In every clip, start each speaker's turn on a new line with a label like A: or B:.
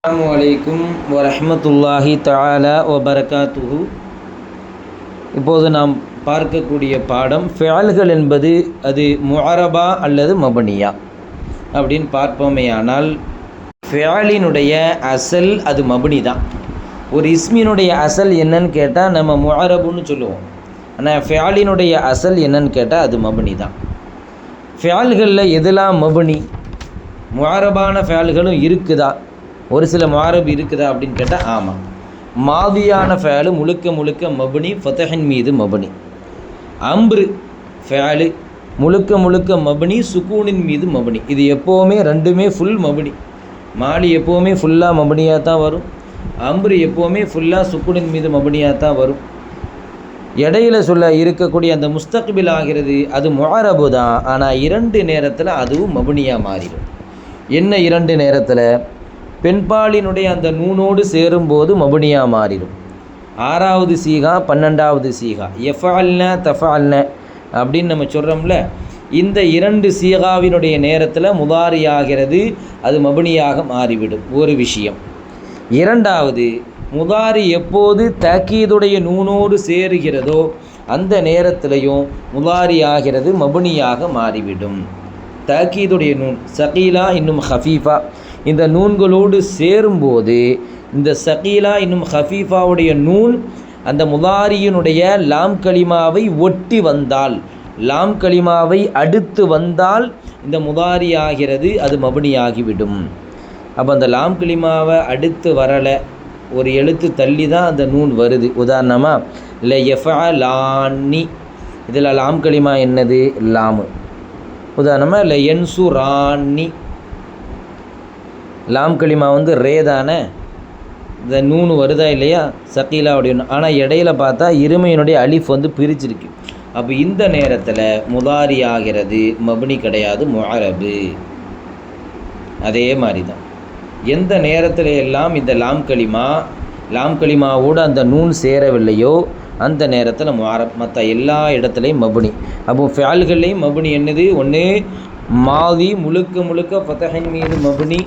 A: அஸ்ஸலாமு அலைக்கும் வரஹ்மத்துல்லாஹி தஆலா வபரகாத்துஹு. இப்போது நாம் பார்க்கக்கூடிய பாடம் ஃபிஅல்கள் என்பது அது முஅரபா அல்லது மபனியா அப்படின்னு பார்ப்போமேயானால், ஃபிஅலினுடைய அசல் அது மபனி தான். ஒரு இஸ்மினுடைய அசல் என்னன்னு கேட்டால் நம்ம முஅரபுன்னு சொல்லுவோம். ஆனால் ஃபிஅலினுடைய அசல் என்னன்னு கேட்டால் அது மபனி தான். ஃபிஅல்களில் எதெல்லாம் மபனி? முஅரபான ஃபிஅல்களும் இருக்குதா? ஒரு சில முஅரப் இருக்குதா அப்படின்னு கேட்டால் ஆமாம். மாதியான ஃபேலு முழுக்க முழுக்க மபனி, ஃபதஹின் மீது மபனி. அம்ரு ஃபேலு முழுக்க முழுக்க மபனி, சுக்கூனின் மீது மபனி. இது எப்போவுமே ரெண்டுமே ஃபுல் மபனி. மாலி எப்போவுமே ஃபுல்லாக மபனியாக தான் வரும். அம்ரு எப்போவுமே ஃபுல்லாக சுக்கூனின் மீது மபனியாக தான் வரும். இடையில் சொல்ல இருக்கக்கூடிய அந்த முஸ்தக்பில் ஆகிறது அது முஅரபு தான். ஆனால் இரண்டு நேரத்தில் அதுவும் மபனியாக மாறிடும். என்ன இரண்டு நேரத்தில்? பெண்பாலினுடைய அந்த நூனோடு சேரும்போது மபனியாக மாறிடும். 6வது சீகா 12வது சீகா எஃபஅல்ன தஃபஅல்ன அப்படின்னு நம்ம சொல்கிறோம்ல, இந்த இரண்டு சீகாவினுடைய நேரத்தில் முதாரி ஆகிறது, அது மபனியாக மாறிவிடும். ஒரு விஷயம். இரண்டாவது, முதாரி எப்போது தக்கீதுடைய நூனோடு சேருகிறதோ அந்த நேரத்திலையும் முதாரி ஆகிறது, மபனியாக மாறிவிடும். தக்கீதுடைய நூன் சகீலா இன்னும் ஹஃபீஃபா இந்த நூன்களோடு சேரும்போது இந்த சகீலா இன்னும் ஹஃபீஃபாவுடைய நூன் அந்த முதாரியினுடைய லாம் கலிமாவை ஒட்டி வந்தால், லாம் கலிமாவை அடுத்து வந்தால் இந்த முதாரி ஆகிறது, அது மபனி ஆகிவிடும். அப்போ அந்த லாம் கலிமாவை அடுத்து வரலை, ஒரு எழுத்து தள்ளி தான் அந்த நூன் வருது. உதாரணமாக ல யஃபஅலானி, இதில் லாம் கலிமா என்னது? லாமு. உதாரணமாக ல யன்சுரானி, லாம் கலிமா ரே தானே, இந்த நூனு வருதா இல்லையா சகீலாவுடைய. ஆனால் இடையில பார்த்தா இருமையினுடைய அலிஃப் பிரிச்சிருக்கு. அப்போ இந்த நேரத்தில் முதாரி ஆகிறது, மபனி கிடையாது, முஅரபு. அதே மாதிரி தான் எந்த நேரத்தில் எல்லாம் இந்த லாம் கலிமாவோடு அந்த நூன் சேரவில்லையோ அந்த நேரத்தில் முஅரப். மற்ற எல்லா இடத்துலையும் மபனி. அப்போ ஃபிஅல்கள்லையும் மபனி என்னது? ஒன்று மாதி முழுக்க முழுக்க ஃபதஹின் மீது மபனி,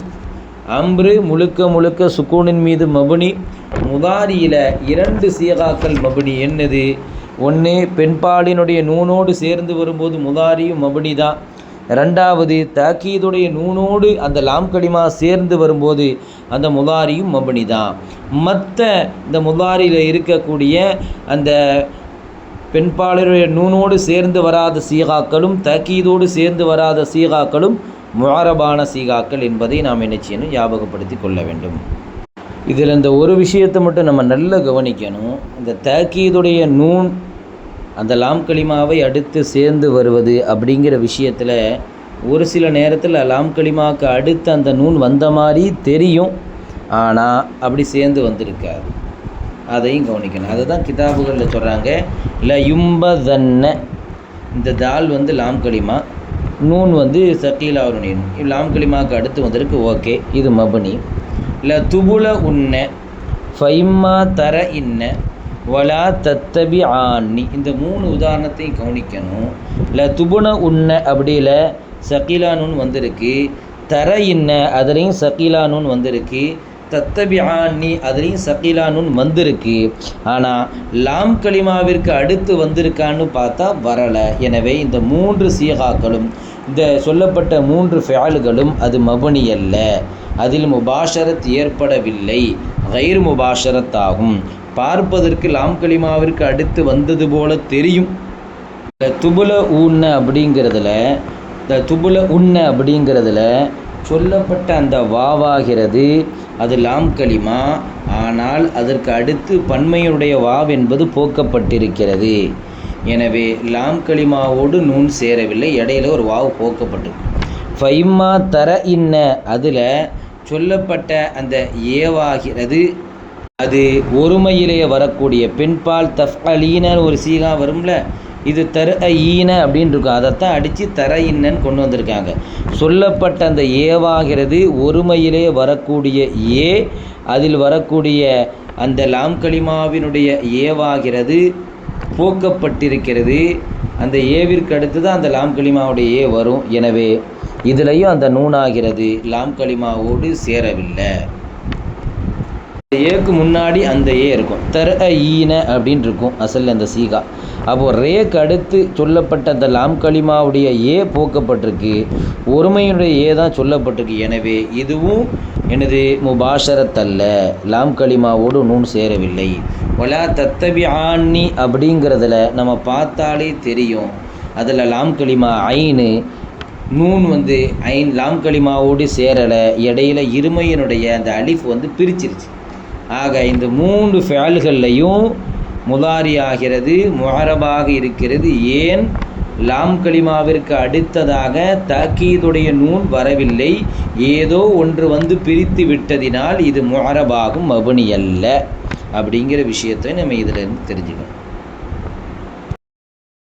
A: அம்ரு முழுக்க முழுக்க சுக்கூனின் மீது மபனி. முதாரியில் இரண்டு சீகாக்கள் மபனி. என்னது? ஒன்று பெண்பாலினுடைய நூனோடு சேர்ந்து வரும்போது முதாரியும் மபனி தான். ரெண்டாவது தாக்கீதுடைய நூனோடு அந்த லாம் கலிமா சேர்ந்து வரும்போது அந்த முதாரியும் மபனி தான். மற்ற இந்த முதாரியில் இருக்கக்கூடிய அந்த பெண்பாலினுடைய நூனோடு சேர்ந்து வராத சீகாக்களும் தாக்கீதோடு சேர்ந்து வராத சீகாக்களும் முஅரபான சீகாக்கள் என்பதை நாம் என்ன செய்யணும்? ஞாபகப்படுத்தி கொள்ள வேண்டும். இதில் இந்த ஒரு விஷயத்தை மட்டும் நம்ம நல்லா கவனிக்கணும். இந்த தாக்கீதுடைய நூன் அந்த லாம் கலிமாவை அடுத்து சேர்ந்து வருவது அப்படிங்கிற விஷயத்தில் ஒரு சில நேரத்தில் லாம் கலிமாவுக்கு அடுத்து அந்த நூன் வந்த மாதிரி தெரியும், ஆனால் அப்படி சேர்ந்து வந்திருக்காது. அதையும் கவனிக்கணும். அதுதான் கிதாபுகளில் சொல்கிறாங்க, ல யும்பதன்ன, இந்த தால் லாம் கலிமா, நூன் சகீலாவுடைய நூன், லாம் கலிமாவுக்கு அடுத்து வந்திருக்கு, ஓகே, இது மபனி. ல துபுல உன்ன ஃபைம்மா தர இன்ன வலா தத்தபி ஆன்னி, இந்த மூணு உதாரணத்தையும் கவனிக்கணும். ல துபுன உன்ன அப்படியில சகீலா நூன் வந்திருக்கு, தர இன்ன அதுலேயும் சகீலா நூன் வந்திருக்கு, தத்தபி ஆன்னி அதுலேயும் சகீலா நூன் வந்திருக்கு. ஆனால் லாம் கலிமாவிற்கு அடுத்து வந்திருக்கான்னு பார்த்தா வரலை. எனவே இந்த மூன்று சீகாக்களும், இந்த சொல்லப்பட்ட மூன்று ஃபிஅல்களும் அது மபனி அல்ல, அதில் முபாஷரத் ஏற்படவில்லை, கைர் முபாஷரத் ஆகும். பார்ப்பதற்கு லாம் கலிமாவிற்கு அடுத்து வந்தது போல தெரியும். துபுல உன்ன அப்படிங்கிறதுல சொல்லப்பட்ட அந்த வாவாகிறது அது லாம் கலிமா, ஆனால் அதற்கு அடுத்து பன்மையுடைய வாவ் என்பது போக்கப்பட்டிருக்கிறது. எனவே லாம் கலிமாவோடு நூன் சேரவில்லை, இடையில ஒரு வாவு போக்கப்பட்டிருக்கு. ஃபைம்மா தர இன்ன அதில் சொல்லப்பட்ட அந்த ஏவாகிறது அது ஒருமையிலேயே வரக்கூடிய பெண்பால் தஃஅலீன ஒரு சீகா வரும்ல, இது தர ஈன அப்படின்னு இருக்கும், அதைத்தான் அடித்து தர இன்னன்னு கொண்டு வந்திருக்காங்க. சொல்லப்பட்ட அந்த ஏவாகிறது ஒருமையிலே வரக்கூடிய ஏ, அதில் வரக்கூடிய அந்த லாம் கலிமாவினுடைய ஏவாகிறது போக்கப்பட்டிருக்கிறது. அந்த ஏவிற்கு அடுத்து தான் அந்த லாம் கலிமாவுடைய ஏ வரும். எனவே இதுலேயும் அந்த நூனாகிறது லாம் கலிமாவோடு சேரவில்லை. ஏக்கு முன்னாடி அந்த ஏ இருக்கும். ஈன அப்படின்னு இருக்கும் அசல் அந்த சீகா. அப்போது ரேக்கு அடுத்து சொல்லப்பட்ட அந்த லாம் கலிமாவுடைய ஏ போக்கப்பட்டிருக்கு, ஒருமையினுடைய ஏ தான் சொல்லப்பட்டிருக்கு. எனவே இதுவும் எனது முபாஷரத்தல்ல, லாம் கலிமாவோடு நூன் சேரவில்லை. வலா தத்தபி ஆன்னி அப்படிங்கிறதுல நம்ம பார்த்தாலே தெரியும், அதில் லாம் கலிமா ஐனு, நூன் வந்து ஐன் லாம் கலிமாவோடு சேரலை, இடையில இருமையினுடைய அந்த அலிஃப் வந்து பிரிச்சிருச்சு. ஆக இந்த 3 ஃபேல்கள்லையும் முதாரி ஆகிறது, முஅரபாக இருக்கிறது. ஏன்? லாம் கலிமாவிற்கு அடுத்ததாக தக்கீதுடைய நூன் வரவில்லை, ஏதோ ஒன்று வந்து பிரித்து விட்டதினால் இது முஅரபாகும், மபனி அல்ல அப்படிங்கிற விஷயத்தை நம்ம இதிலிருந்து தெரிஞ்சுக்கணும்.